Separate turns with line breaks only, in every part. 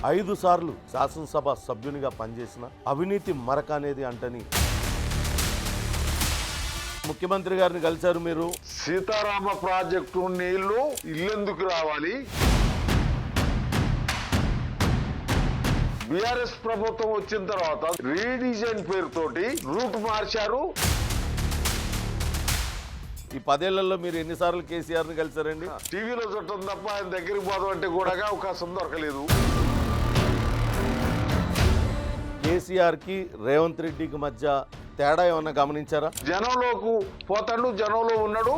5 సార్లు శాసనసభ సభ్యునిగా పనిచేసిన అవినీతి మరక అనేది అంటని ముఖ్యమంత్రి గారిని కలిశారు మీరు.
సీతారామ ప్రాజెక్టు నీళ్లు ఇల్లెందుకు రావాలి, బీఆర్ఎస్ ప్రభుత్వం వచ్చిన తర్వాత రీడిజైన్ పేరుతోటి రూట్ మార్చారు.
ఈ 10 ఏళ్లలో మీరు ఎన్నిసార్లు కేసీఆర్ని కలిశారండి?
టీవీలో చుట్టం తప్ప ఆయన దగ్గరికి పోదాం అంటే కూడా అవకాశం దొరకలేదు.
కేసీఆర్కి రేవంత్ రెడ్డికి మధ్య తేడా ఏమన్నా గమనించారా?
జనంలోకి పోతాడు, జనంలో ఉన్నాడు.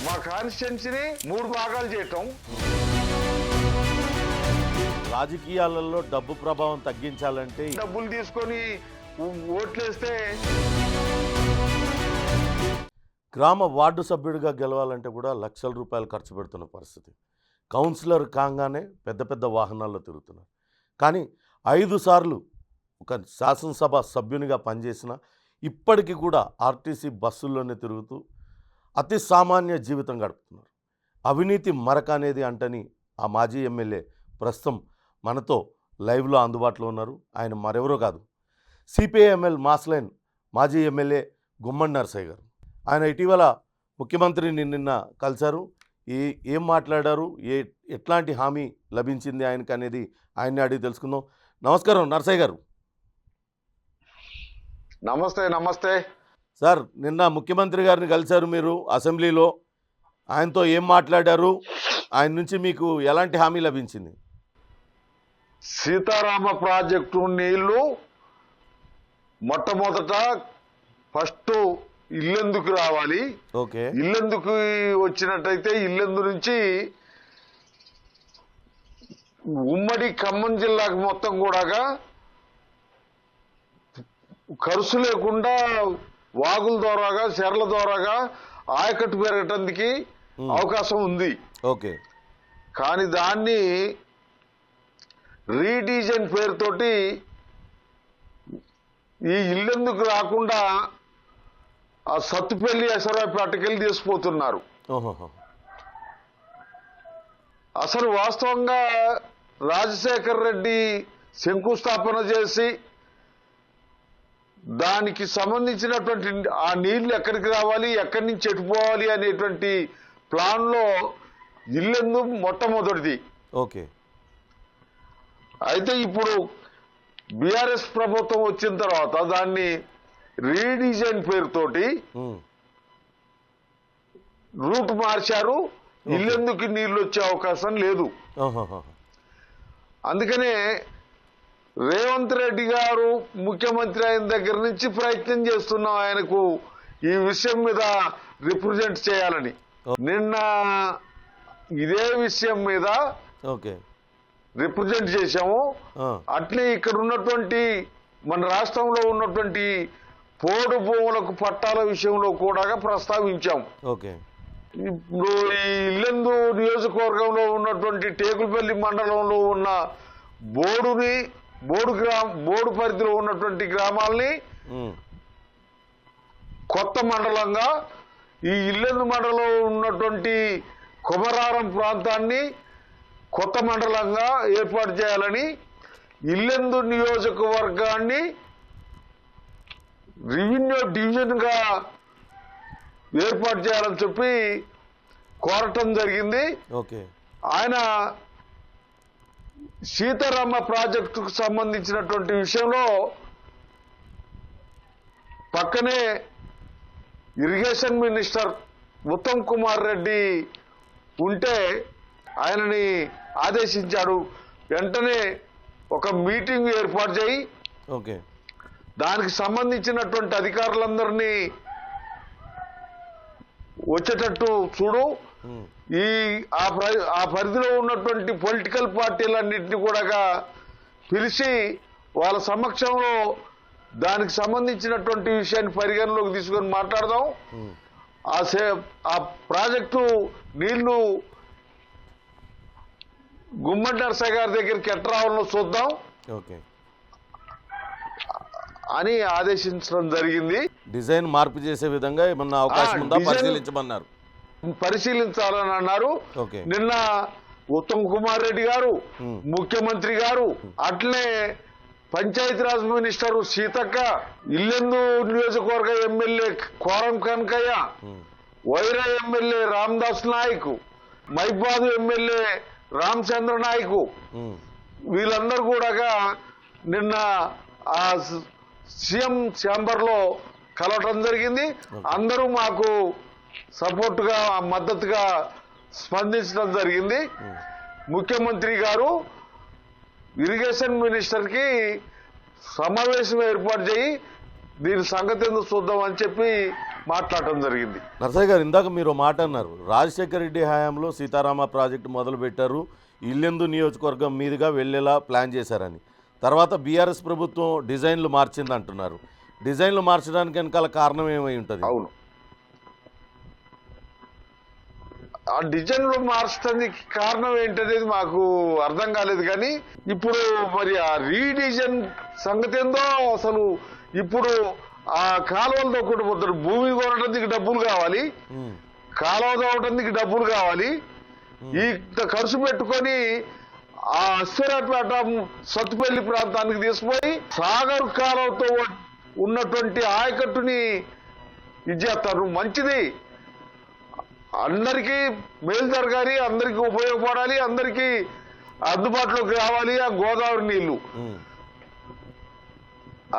మా కాన్స్టిట్యున్సీని 3 భాగాలు చేయటం,
రాజకీయాలలో డబ్బు ప్రభావం తగ్గించాలంటే
డబ్బులు తీసుకొని ఓట్లేస్తే
గ్రామ వార్డు సభ్యుడిగా గెలవాలంటే కూడా లక్షల రూపాయలు ఖర్చు పెడుతున్న పరిస్థితి. కౌన్సిలర్ కాగానే పెద్ద పెద్ద వాహనాల్లో తిరుగుతున్నారు. కానీ 5 సార్లు ఒక శాసనసభ సభ్యునిగా పనిచేసిన ఇప్పటికీ కూడా ఆర్టీసీ బస్సుల్లోనే తిరుగుతూ అతి సామాన్య జీవితం గడుపుతున్నారు. అవినీతి మరక అనేది అంటని ఆ మాజీ ఎమ్మెల్యే ప్రస్తుతం మనతో లైవ్లో అందుబాటులో ఉన్నారు. ఆయన మరెవరో కాదు, సిపిఐఎంఎల్ మాస్లైన్ మాజీ ఎమ్మెల్యే గుమ్మడి నరసయ్య గారు. ఆయన ఇటీవల ముఖ్యమంత్రిని నిన్న కలిశారు. ఏం మాట్లాడారు, ఎట్లాంటి హామీ లభించింది ఆయనకు అనేది ఆయన్ని అడిగి తెలుసుకుందాం. నమస్కారం నరసయ్య గారు.
నమస్తే. నమస్తే
సార్, నిన్న ముఖ్యమంత్రి గారిని కలిశారు మీరు అసెంబ్లీలో. ఆయనతో ఏం మాట్లాడారు, ఆయన నుంచి మీకు ఎలాంటి హామీ లభించింది?
సీతారామ ప్రాజెక్టు నీళ్లు మొట్టమొదట ఫస్ట్ ఇల్లెందుకు రావాలి,
ఓకే,
ఇల్లెందుకు వచ్చినట్టయితే ఇల్లెందు నుంచి ఉమ్మడి ఖమ్మం జిల్లాకు మొత్తం కూడా ఖర్చు లేకుండా వాగుల ద్వారాగా చెర్ల ద్వారాగా ఆయకట్టు పెరగటానికి అవకాశం ఉంది.
ఓకే,
కానీ దాన్ని రీడిజైన్ పేరుతోటి ఈ ఇల్లెందుకు రాకుండా ఆ సత్తుపల్లి ఎసరాపేటకెళ్ళి తీసుకుపోతున్నారు. అసలు వాస్తవంగా రాజశేఖర్ రెడ్డి శంకుస్థాపన చేసి దానికి సంబంధించినటువంటి ఆ నీళ్లు ఎక్కడికి రావాలి, ఎక్కడి నుంచి ఎటుపోవాలి అనేటువంటి ప్లాన్లో ఇల్లెందు మొట్టమొదటిది.
ఓకే.
అయితే ఇప్పుడు బీఆర్ఎస్ ప్రభుత్వం వచ్చిన తర్వాత దాన్ని రీడిజైన్ పేరుతోటి రూట్ మార్చారు. ఇల్లెందుకు నీళ్లు వచ్చే అవకాశం లేదు. అందుకనే రేవంత్ రెడ్డి గారు ముఖ్యమంత్రి అయిన దగ్గర నుంచి ప్రయత్నం చేస్తున్నాం ఆయనకు ఈ విషయం మీద రిప్రజెంట్ చేయాలని. నిన్న ఇదే విషయం మీద రిప్రజెంట్ చేశాము. అట్లే ఇక్కడ ఉన్నటువంటి మన రాష్ట్రంలో ఉన్నటువంటి పోడు భూములకు పట్టాల విషయంలో కూడా ప్రస్తావించాం. ఇప్పుడు ఈ ఇల్లెందు నియోజకవర్గంలో ఉన్నటువంటి టేకులపల్లి మండలంలో ఉన్న బోడు పరిధిలో ఉన్నటువంటి గ్రామాలని కొత్త మండలంగా, ఈ ఇల్లెందు మండలంలో ఉన్నటువంటి కొమరారం ప్రాంతాన్ని కొత్త మండలంగా ఏర్పాటు చేయాలని, ఇల్లెందు నియోజకవర్గాన్ని రెవెన్యూ డివిజన్గా ఏర్పాటు చేయాలని చెప్పి కోరటం జరిగింది. ఆయన సీతారామ ప్రాజెక్టుకు సంబంధించినటువంటి విషయంలో పక్కనే ఇరిగేషన్ మినిస్టర్ ఉత్తమ్ కుమార్ రెడ్డి ఉంటే ఆయనని ఆదేశించాడు, వెంటనే ఒక మీటింగ్ ఏర్పాటు చేయి దానికి సంబంధించినటువంటి అధికారులందరినీ వచ్చేటట్టు చూడు, ఆ పరిధిలో ఉన్నటువంటి పొలిటికల్ పార్టీలన్నింటినీ కూడా పిలిచి వాళ్ళ సమక్షంలో దానికి సంబంధించినటువంటి విషయాన్ని పరిగణలోకి తీసుకొని మాట్లాడదాం. ఆ ప్రాజెక్టు నీళ్లు గుమ్మడి నరసయ్య గారి దగ్గరికి ఎట్లా రావాలో చూద్దాం అని ఆదేశించడం జరిగింది.
డిజైన్ మార్పు చేసే విధంగా ఏమన్నా అవకాశం ఉందా పరిశీలించమన్నారు.
పరిశీలించాలని అన్నారు. నిన్న ఉత్తమ్ కుమార్ రెడ్డి గారు, ముఖ్యమంత్రి గారు, అట్లే పంచాయతీరాజ్ మినిస్టర్ సీతక్క, ఇల్లెందు నియోజకవర్గ ఎమ్మెల్యే కోరం కనకయ్య, వైరా ఎమ్మెల్యే రామదాస్ నాయక్, మైబాదు ఎమ్మెల్యే రామచంద్ర నాయక్, వీళ్ళందరూ కూడా నిన్న ఆ సీఎం ఛాంబర్ లో కలవటం జరిగింది. అందరూ మాకు సపోర్టుగా మద్దతుగా స్పందించడం జరిగింది. ముఖ్యమంత్రి గారు ఇరిగేషన్ మినిస్టర్ కి సమావేశం ఏర్పాటు చేయి దీని సంగతి ఎందుకు చూద్దాం అని చెప్పి మాట్లాడటం జరిగింది.
నరసయ్య గారు, ఇందాక మీరు మాట అన్నారు, రాజశేఖర రెడ్డి హయాంలో సీతారామ ప్రాజెక్టు మొదలు పెట్టారు, ఇల్లెందు నియోజకవర్గం మీదుగా వెళ్ళేలా ప్లాన్ చేశారని. తర్వాత బీఆర్ఎస్ ప్రభుత్వం డిజైన్లు మార్చింది అంటున్నారు. డిజైన్లు మార్చడానికి వెనకాల కారణం ఏమై ఉంటుంది?
అవును, ఆ డిజైన్లు మార్చడానికి కారణం ఏంటనేది మాకు అర్థం కాలేదు. కానీ ఇప్పుడు మరి ఆ రీడిజైన్ సంగతి ఏందో అసలు. ఇప్పుడు ఆ కాలువలతో కూడా పోతారు, భూమి కొనడానికి డబ్బులు కావాలి, కాలువ తవ్వడానికి డబ్బులు కావాలి, ఈ ఖర్చు పెట్టుకొని ఆ అశ్వరాపేట సత్తుపల్లి ప్రాంతానికి తీసుకుపోయి సాగర్ కాలువతో ఉన్నటువంటి ఆయకట్టుని ఇది చేస్తారు. మంచిది, అందరికీ మేలు జరగాలి, అందరికీ ఉపయోగపడాలి, అందరికీ అందుబాటులోకి రావాలి ఆ గోదావరి నీళ్లు.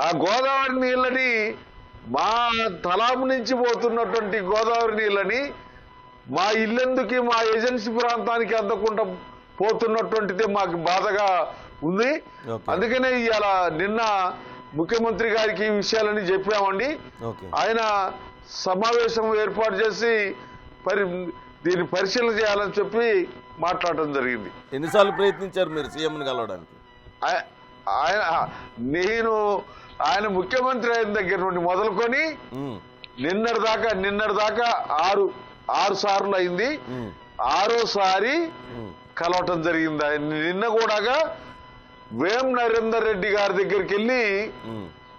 ఆ గోదావరి నీళ్ళని మా తలాపు నుంచి పోతున్నటువంటి గోదావరి నీళ్ళని మా ఇల్లెందుకి మా ఏజెన్సీ ప్రాంతానికి అందకుండా పోతున్నటువంటిది మాకు బాధగా ఉంది. అందుకనే ఇవాళ నిన్న ముఖ్యమంత్రి గారికి ఈ విషయాలని చెప్పామండి. ఆయన సమావేశం ఏర్పాటు చేసి దీన్ని పరిశీలన చేయాలని చెప్పి మాట్లాడటం జరిగింది.
ఎన్నిసార్లు ప్రయత్నించారు మీరు సీఎంని కలవడానికి?
ఆయన ముఖ్యమంత్రి అయిన దగ్గర నుండి మొదలుకొని నిన్నటి దాకా ఆరు సార్లు అయింది. ఆరోసారి కలవటం జరిగింది. నిన్న కూడా వేం నరేందర్ రెడ్డి గారి దగ్గరికి వెళ్ళి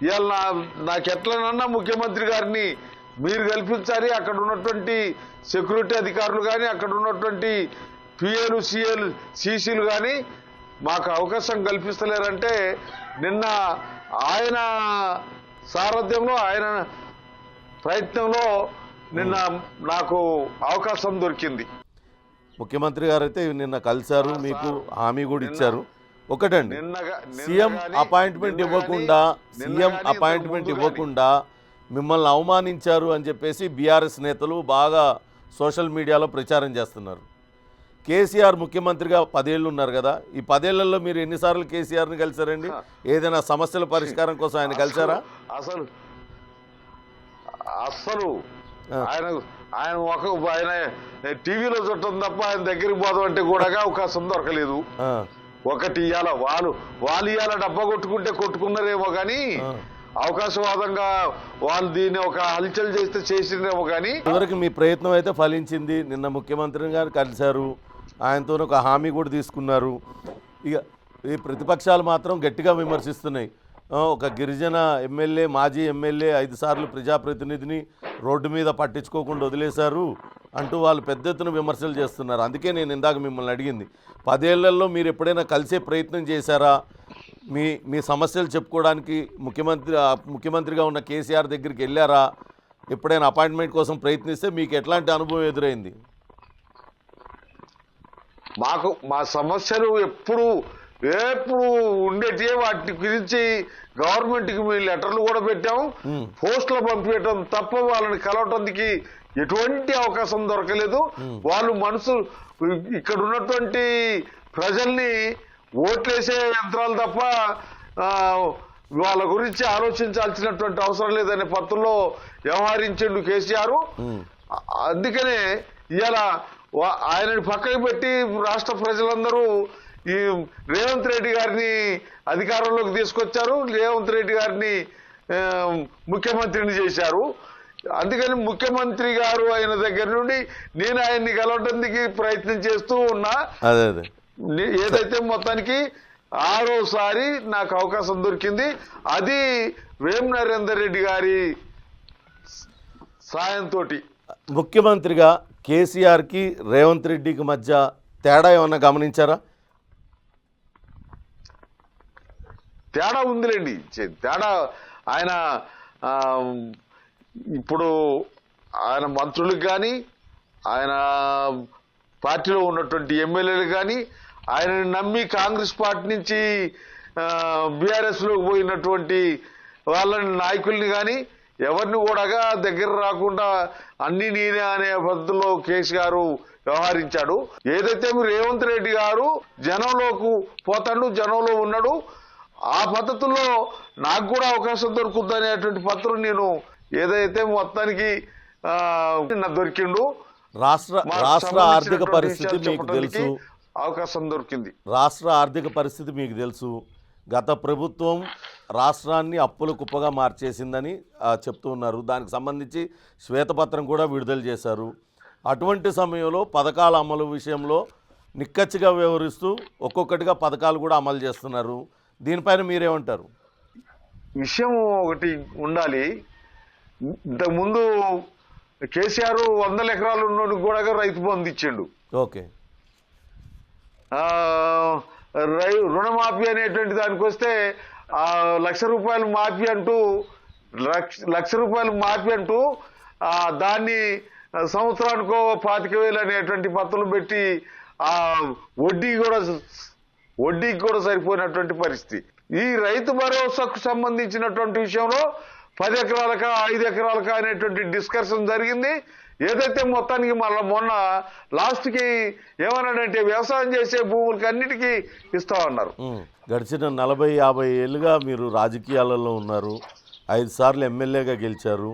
ఇవాళ నాకెట్లనన్నా ముఖ్యమంత్రి గారిని మీరు కల్పించాలి, అక్కడ ఉన్నటువంటి సెక్యూరిటీ అధికారులు కానీ అక్కడ ఉన్నటువంటి పిఏలు సిసిలు కానీ మాకు అవకాశం కల్పిస్తలేరంటే నిన్న ఆయన సారథ్యంలో ఆయన ప్రయత్నంలో నిన్న నాకు అవకాశం దొరికింది.
ముఖ్యమంత్రి గారు అయితే నిన్న కలిశారు, మీకు హామీ కూడా ఇచ్చారు. ఒకటండి, సీఎం అపాయింట్మెంట్ ఇవ్వకుండా మిమ్మల్ని అవమానించారు అని చెప్పేసి బీఆర్ఎస్ నేతలు బాగా సోషల్ మీడియాలో ప్రచారం చేస్తున్నారు. కేసీఆర్ ముఖ్యమంత్రిగా 10 ఏళ్ళు ఉన్నారు కదా, ఈ 10 ఏళ్లలో మీరు ఎన్నిసార్లు కేసీఆర్ని కలిశారండి? ఏదైనా సమస్యల పరిష్కారం కోసం ఆయన కలిశారా?
అసలు ఆయన టీవీలో చుట్టం తప్ప ఆయన దగ్గరికి పోదాం అంటే కూడా అవకాశం దొరకలేదు. ఒకటి ఇవాళ వాళ్ళు ఇవాళ డబ్బా కొట్టుకున్నారేమో కానీ అవకాశవాదంగా వాళ్ళు దీన్ని ఒక హల్చల్ చేస్తే చేసినేమో కానీ
చివరికి మీ ప్రయత్నం అయితే ఫలించింది. నిన్న ముఖ్యమంత్రి గారు కలిశారు, ఆయనతో ఒక హామీ కూడా తీసుకున్నారు. ఇక ఈ ప్రతిపక్షాలు మాత్రం గట్టిగా విమర్శిస్తున్నాయి. ఒక గిరిజన ఎమ్మెల్యే, మాజీ ఎమ్మెల్యే 5 సార్లు ప్రజాప్రతినిధిని రోడ్డు మీద పట్టించుకోకుండా వదిలేశారు అంటూ వాళ్ళు పెద్ద ఎత్తున విమర్శలు చేస్తున్నారు. అందుకే నేను ఇందాక మిమ్మల్ని అడిగింది, 10 ఏళ్లలో మీరు ఎప్పుడైనా కలిసే ప్రయత్నం చేశారా? మీ సమస్యలు చెప్పుకోవడానికి ముఖ్యమంత్రిగా ఉన్న కేసీఆర్ దగ్గరికి వెళ్ళారా? ఎప్పుడైనా అపాయింట్మెంట్ కోసం ప్రయత్నిస్తే మీకు ఎట్లాంటి అనుభవం ఎదురైంది?
మా సమస్యలు ఎప్పుడు ఉండేటి, వాటి గురించి గవర్నమెంట్కి మేము లెటర్లు కూడా పెట్టాము, పోస్టులు పంపించడం తప్ప వాళ్ళని కలవటానికి ఎటువంటి అవకాశం దొరకలేదు. వాళ్ళు ఇక్కడ ఉన్నటువంటి ప్రజల్ని ఓట్లేసే యంత్రాలు తప్ప వాళ్ళ గురించి ఆలోచించాల్సినటువంటి అవసరం లేదనే పత్రంలో వ్యవహరించిండు కేసీఆర్. అందుకనే ఇవాళ ఆయనని పక్కకు పెట్టి రాష్ట్ర ప్రజలందరూ ఈ రేవంత్ రెడ్డి గారిని అధికారంలోకి తీసుకొచ్చారు, రేవంత్ రెడ్డి గారిని ముఖ్యమంత్రిని చేశారు. అందుకని ముఖ్యమంత్రి గారు అయిన దగ్గర నుండి నేను ఆయన్ని కలవడానికి ప్రయత్నం చేస్తూ ఉన్నా. ఏదైతే మొత్తానికి 6వసారి నాకు అవకాశం దొరికింది, అది వేం నరేందర్ రెడ్డి గారి సాయంతో.
ముఖ్యమంత్రిగా కేసీఆర్కి రేవంత్ రెడ్డికి మధ్య తేడా ఏమన్నా గమనించారా?
తేడా ఉందిలేండి. తేడా ఆయన ఆ, ఇప్పుడు ఆయన మంత్రులకు కానీ ఆయన పార్టీలో ఉన్నటువంటి ఎమ్మెల్యేలు కానీ ఆయనని నమ్మి కాంగ్రెస్ పార్టీ నుంచి బీఆర్ఎస్లోకి పోయినటువంటి వాళ్ళని నాయకుల్ని కానీ ఎవరిని కూడా దగ్గర రాకుండా అన్ని నేనే అనే పద్ధతిలో కేసీఆర్ వ్యవహరించాడు. ఏదైతే రేవంత్ రెడ్డి గారు జనంలోకి పోతాడు, జనంలో ఉన్నాడు, ఆ పద్ధతుల్లో నాకు కూడా అవకాశం దొరుకుతుంది అనేటువంటి పత్రం నేను ఏదైతే మొత్తానికి దొరికిండు.
రాష్ట్ర ఆర్థిక పరిస్థితి మీకు తెలుసు,
అవకాశం దొరికింది.
రాష్ట్ర ఆర్థిక పరిస్థితి మీకు తెలుసు. గత ప్రభుత్వం రాష్ట్రాన్ని అప్పుల కుప్పగా మార్చేసిందని చెప్తూ ఉన్నారు. దానికి సంబంధించి శ్వేతపత్రం కూడా విడుదల చేశారు. అటువంటి సమయంలో పథకాల అమలు విషయంలో నిక్కచ్చిగా వ్యవహరిస్తూ ఒక్కొక్కటిగా పథకాలు కూడా అమలు చేస్తున్నారు. దీనిపైన మీరేమంటారు?
విషయం ఒకటి ఉండాలి. ఇంతకుముందు కేసీఆర్ 100 ఎకరాలు ఉన్నోడికి కూడా రైతు బంధు ఇచ్చిండు.
ఓకే.
రుణమాఫీ అనేటువంటి దానికి వస్తే ₹1,00,000 మాఫీ అంటూ ₹1,00,000 మాఫీ అంటూ దాన్ని సంవత్సరానికో 25,000 అనేటువంటి పత్రాలు పెట్టి వడ్డీకి కూడా సరిపోయినటువంటి పరిస్థితి. ఈ రైతు భరోసాకు సంబంధించినటువంటి విషయంలో 10 ఎకరాలకా 5 ఎకరాలకా అనేటువంటి డిస్కషన్ జరిగింది. ఏదైతే మొత్తానికి మళ్ళీ మొన్న లాస్ట్కి ఏమన్నాడంటే వ్యవసాయం చేసే భూములకి అన్నిటికీ ఇస్తామన్నారు.
గడిచిన 40-50 ఏళ్ళుగా మీరు రాజకీయాలలో ఉన్నారు, 5 సార్లు ఎమ్మెల్యేగా గెలిచారు.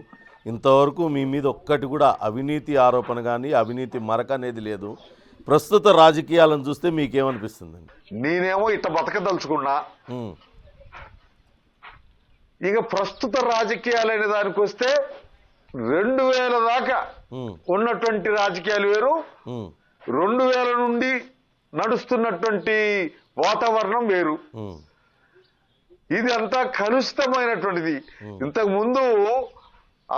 ఇంతవరకు మీ మీద ఒక్కటి కూడా అవినీతి ఆరోపణ కానీ అవినీతి మరక అనేది లేదు. ప్రస్తుత రాజకీయాలను చూస్తే మీకేమనిపిస్తుందండి?
నేనేమో ఇట్ట బతకదలుచుకున్నా. ఇక ప్రస్తుత రాజకీయాలనే దానికి వస్తే 2000 దాకా ఉన్నటువంటి రాజకీయాలు వేరు, 2000 నుండి నడుస్తున్నటువంటి వాతావరణం వేరు. ఇది అంతా కలుషితమైనటువంటిది. ఇంతకు ముందు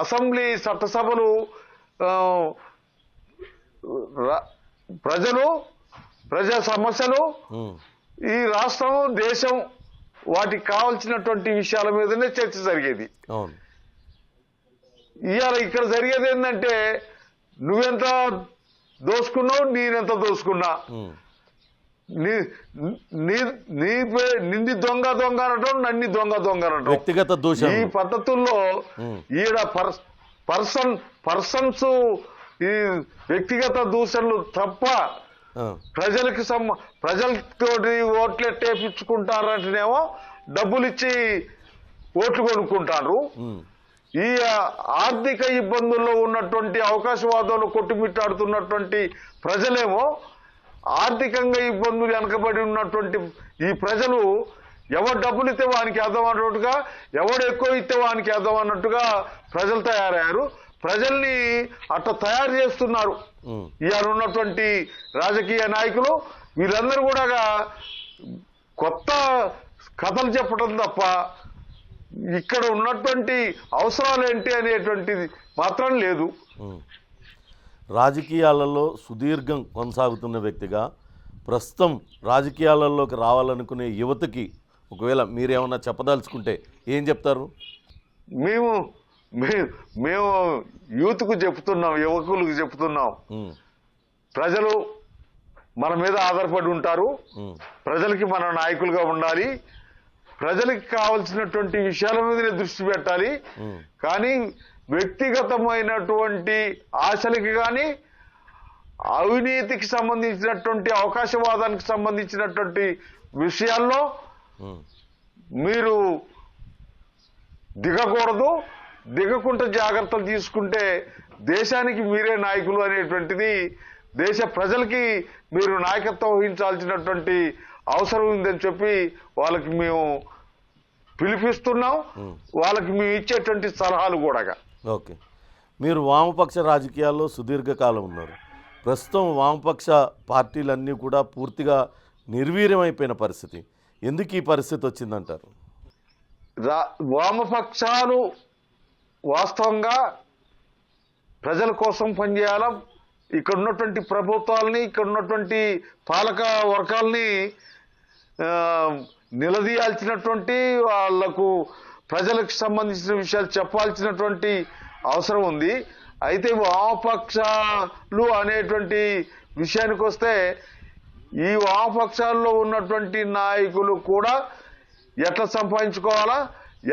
అసెంబ్లీ చట్టసభలు ప్రజా సమస్యలు ఈ రాష్ట్రం దేశం వాటికి కావాల్సినటువంటి విషయాల మీదనే చర్చ జరిగేది. ఇవాళ ఇక్కడ జరిగేది ఏంటంటే నువ్వెంత దోసుకున్నావు, నేనెంత దోసుకున్నా, నింది దొంగ అనటం, నన్ని దొంగ అనటం,
వ్యక్తిగత దోషం.
ఈ పద్ధతుల్లో ఈడ పర్సన్స్ ఈ వ్యక్తిగత దూషణలు తప్ప ప్రజలతో ఓట్లు ఎట్టేపించుకుంటారంటేనేమో డబ్బులు ఇచ్చి ఓట్లు కొనుక్కుంటారు. ఈ ఆర్థిక ఇబ్బందుల్లో ఉన్నటువంటి అవకాశవాదంలో కొట్టుమిట్టాడుతున్నటువంటి ప్రజలేమో ఆర్థికంగా ఇబ్బందులు వెనకబడి ఉన్నటువంటి ఈ ప్రజలు ఎవరు డబ్బులు ఇస్తే వానికి వేద్దాం అన్నట్టుగా, ఎవడు ఎక్కువ ఇస్తే వానికి వేద్దాం అన్నట్టుగా ప్రజలు తయారయ్యారు. ప్రజల్ని అట్లా తయారు చేస్తున్నారు ఇవాళ ఉన్నటువంటి రాజకీయ నాయకులు. వీళ్ళందరూ కూడా కొత్త కథలు చెప్పడం తప్ప ఇక్కడ ఉన్నటువంటి అవసరాలు ఏంటి అనేటువంటిది మాత్రం లేదు.
రాజకీయాలలో సుదీర్ఘం కొనసాగుతున్న వ్యక్తిగా ప్రస్తుతం రాజకీయాలలోకి రావాలనుకునే యువతకి ఒకవేళ మీరేమన్నా చెప్పదలుచుకుంటే ఏం చెప్తారు?
మేము యూత్కు చెప్తున్నాం, యువకులకు చెప్తున్నాం, ప్రజలు మన మీద ఆధారపడి ఉంటారు, ప్రజలకి మన నాయకులుగా ఉండాలి, ప్రజలకి కావలసినటువంటి విషయాల మీదనే దృష్టి పెట్టాలి. కానీ వ్యక్తిగతమైనటువంటి ఆశలకి కానీ అవినీతికి సంబంధించినటువంటి అవకాశవాదానికి సంబంధించినటువంటి విషయాల్లో మీరు దిగకూడదు. దిగకుండా జాగ్రత్తలు తీసుకుంటే దేశానికి మీరే నాయకులు అనేటువంటిది, దేశ ప్రజలకి మీరు నాయకత్వం వహించాల్సినటువంటి అవసరం ఉందని చెప్పి వాళ్ళకి మేము పిలిపిస్తున్నాం. వాళ్ళకి మేము ఇచ్చేటువంటి సలహాలు కూడా.
ఓకే. మీరు వామపక్ష రాజకీయాల్లో సుదీర్ఘకాలం ఉన్నారు. ప్రస్తుతం వామపక్ష పార్టీలన్నీ కూడా పూర్తిగా నిర్వీర్యమైపోయిన పరిస్థితి. ఎందుకు ఈ పరిస్థితి వచ్చిందంటారు?
వామపక్షాలు వాస్తవంగా ప్రజల కోసం పనిచేయాలా, ఇక్కడ ఉన్నటువంటి ప్రభుత్వాలని, ఇక్కడ ఉన్నటువంటి పాలక వర్గాల్ని నిలదీయాల్సినటువంటి, వాళ్లకు ప్రజలకు సంబంధించిన విషయాలు చెప్పాల్సినటువంటి అవసరం ఉంది. అయితే వామపక్షాలు అనేటువంటి విషయానికి వస్తే, ఈ వామపక్షాల్లో ఉన్నటువంటి నాయకులు కూడా ఎట్లా సంపాదించుకోవాలా,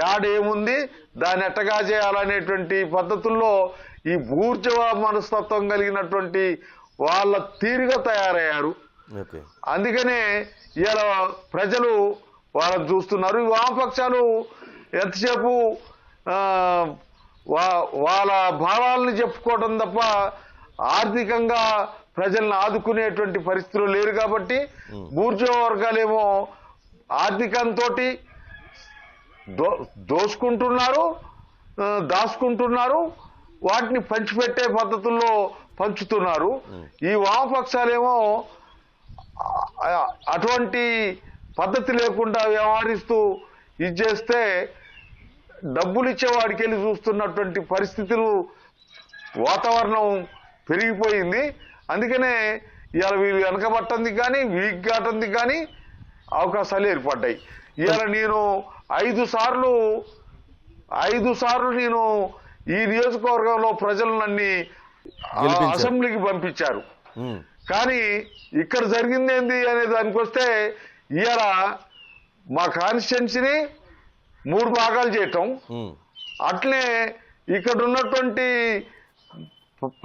యాడేముంది, దాన్ని ఎట్టగా చేయాలనేటువంటి పద్ధతుల్లో ఈ బూర్జువా మనస్తత్వం కలిగినటువంటి వాళ్ళ తీరుగా తయారయ్యారు. అందుకనే ఇలా ప్రజలు వాళ్ళని చూస్తున్నారు. ఈ వామపక్షాలు ఎంతసేపు వాళ్ళ భావాలను చెప్పుకోవడం తప్ప ఆర్థికంగా ప్రజలను ఆదుకునేటువంటి పరిస్థితులు లేరు. కాబట్టి బూర్జువా వర్గాలేమో ఆర్థికంతో దోసుకుంటున్నారు, దాచుకుంటున్నారు, వాటిని పంచిపెట్టే పద్ధతుల్లో పంచుతున్నారు. ఈ వామపక్షాలేమో అటువంటి పద్ధతి లేకుండా వ్యవహరిస్తూ ఇది చేస్తే డబ్బులు ఇచ్చేవాడికి వెళ్ళి చూస్తున్నటువంటి పరిస్థితులు, వాతావరణం పెరిగిపోయింది. అందుకనే ఇవాళ వీళ్ళు వెనకబట్టందుకు కానీ, వీక్ కావటానికి కానీ అవకాశాలు ఏర్పడ్డాయి. ఇవాళ నేను 5 సార్లు నేను ఈ నియోజకవర్గంలో ప్రజలు నన్ను అసెంబ్లీకి పంపించారు. కానీ ఇక్కడ జరిగింది ఏంది అనే దానికి వస్తే, ఇవాళ మా కాన్స్టిట్యున్సీని 3 భాగాలు చేయటం, అట్లే ఇక్కడ ఉన్నటువంటి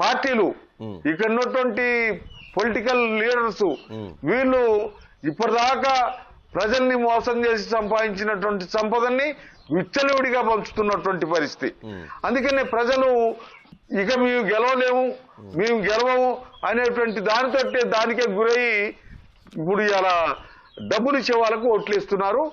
పార్టీలు, ఇక్కడ ఉన్నటువంటి పొలిటికల్ లీడర్స్ వీళ్ళు ఇప్పటిదాకా ప్రజల్ని మోసం చేసి సంపాదించినటువంటి సంపదని విచ్చలవిడిగా పంచుతున్నటువంటి పరిస్థితి. అందుకనే ప్రజలు ఇక మేము గెలవలేము, మేము గెలవము అనేటువంటి దానికే గురయ్యి ఇప్పుడు ఇలా డబ్బులు ఇచ్చే వాళ్ళకు ఓట్లేస్తున్నారు.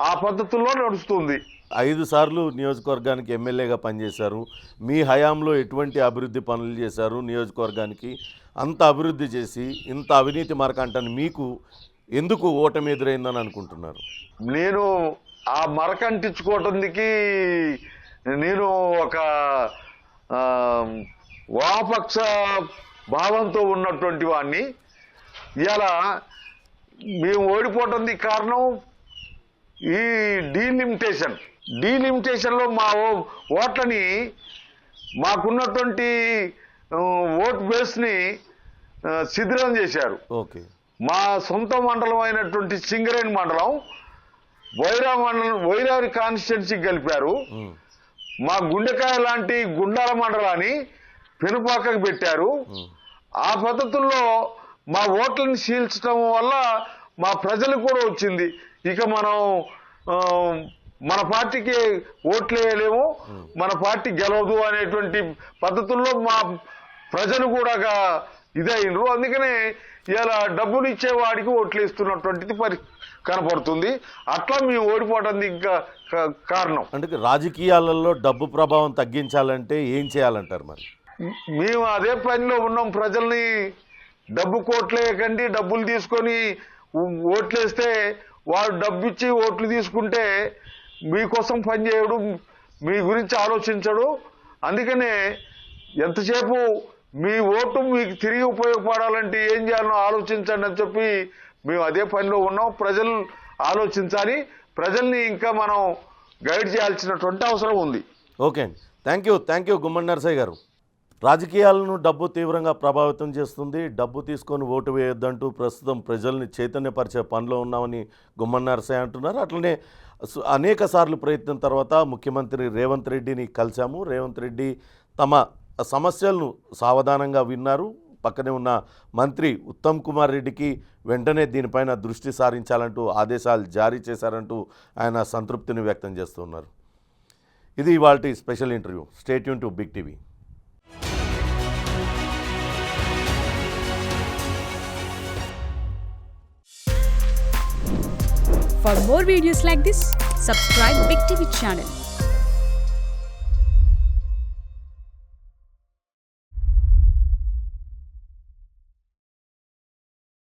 ఆ పద్ధతుల్లో నడుస్తుంది.
5 సార్లు నియోజకవర్గానికి ఎమ్మెల్యేగా పనిచేశారు. మీ హయాంలో ఎటువంటి అభివృద్ధి పనులు చేశారు? నియోజకవర్గానికి అంత అభివృద్ధి చేసి ఇంత అవినీతి మరకంటాను మీకు ఎందుకు ఓటమి ఎదురైందని అనుకుంటున్నారు?
నేను ఆ మరకంటించుకోవటానికి నేను ఒక వామపక్ష భావంతో ఉన్నటువంటి వాడిని. ఇలా మేము ఓడిపోవటానికి కారణం ఈ డీలిమిటేషన్లో మా ఓట్లని, మాకున్నటువంటి ఓట్ బేస్ని శిథిలం చేశారు.
ఓకే.
మా సొంత మండలం అయినటువంటి సింగరేణి మండలం వైరారి కాన్స్టిట్యున్సీ కలిపారు. మా గుండెకాయ లాంటి గుండాల మండలాన్ని పెనుపాకకు పెట్టారు. ఆ పద్ధతుల్లో మా ఓట్లను చీల్చడం వల్ల మా ప్రజలకు కూడా వచ్చింది. ఇక మనం మన పార్టీకి ఓట్లు వేయలేము, మన పార్టీ గెలవదు అనేటువంటి పద్ధతుల్లో మా ప్రజలు కూడా ఇదైనరు. అందుకనే ఇలా డబ్బులు ఇచ్చేవాడికి ఓట్లు ఇస్తున్నటువంటిది కనపడుతుంది. అట్లా మేము ఓడిపోవడానికి ఇంకా కారణం.
అంటే రాజకీయాలలో డబ్బు ప్రభావం తగ్గించాలంటే ఏం చేయాలంటారు? మరి
మేము అదే పనిలో ఉన్నాం. ప్రజల్ని డబ్బు కోట్లేయకండి, డబ్బులు తీసుకొని ఓట్లేస్తే వాడు డబ్బు ఇచ్చి ఓట్లు తీసుకుంటే మీకోసం పనిచేయడు, మీ గురించి ఆలోచించడు. అందుకనే ఎంతసేపు మీ ఓటు మీకు తిరిగి ఉపయోగపడాలంటే ఏం చేయాలో ఆలోచించండి అని చెప్పి మేము అదే పనిలో ఉన్నాం. ప్రజలు ఆలోచించాలి, ప్రజల్ని ఇంకా మనం గైడ్ చేయాల్సినటువంటి అవసరం ఉంది.
ఓకే అండి, థ్యాంక్ యూ గుమ్మడి నరసయ్య గారు. రాజకీయాలను డబ్బు తీవ్రంగా ప్రభావితం చేస్తుంది, డబ్బు తీసుకొని ఓటు వేయొద్దంటూ ప్రస్తుతం ప్రజల్ని చైతన్యపరిచే పనిలో ఉన్నామని గుమ్మడి నరసయ్య అంటున్నారు. అట్లనే అనేక సార్లు ప్రయత్నం తర్వాత ముఖ్యమంత్రి రేవంత్ రెడ్డిని కలిశాము. రేవంత్ రెడ్డి తమ సమస్యలను సావధానంగా విన్నారు. పక్కనే ఉన్న మంత్రి ఉత్తమ్ కుమార్ రెడ్డికి వెంటనే దీనిపైన దృష్టి సారించాలంటూ ఆదేశాలు జారీ చేశారంటూ ఆయన సంతృప్తిని వ్యక్తం చేస్తున్నారు. ఇది ఇవాల్టి special interview. Stay tune to big TV.
For more videos like this, subscribe Big TV channel.